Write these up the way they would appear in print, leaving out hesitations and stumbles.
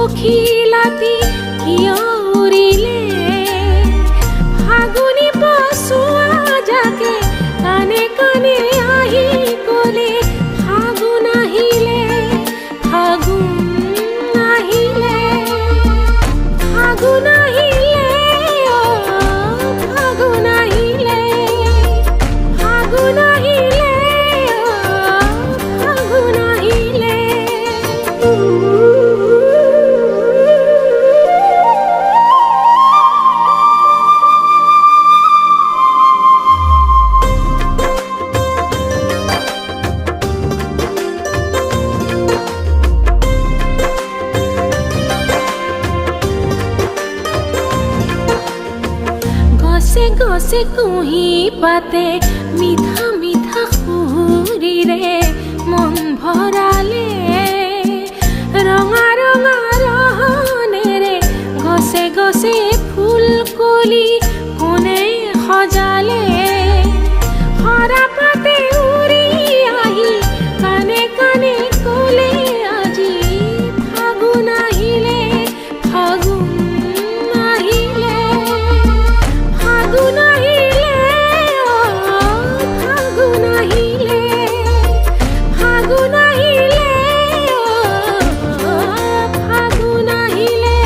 পখিলাতি কিয় উৰিলে ফাগুনি পছুৱা জাকে কানে কানে আহি কলে ফাগুন আহিলে ফাগুন আহিলে ফাগুন আহিলে ফাগুন আহিলে ফাগুন আহিলে ফাগুন আহিলে গছে গছে কুহি পাতে মিঠা মিঠা সুৰিৰে মন ভৰালে ৰঙা ৰঙা ৰহনেৰে গছে গছে ফুল কলি কোনে সজালে হৰা পাতে উৰি আহি কানে কানে কলে আজি ফাগুন আহিলে ফাগুন আহিলে ফাগুন আহিলে ফাগুন আহিলে ফাগুন আহিলে ফাগুন আহিলে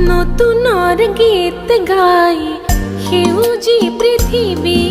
নতুনৰ গীত গাই সেউজী পৃথিৱী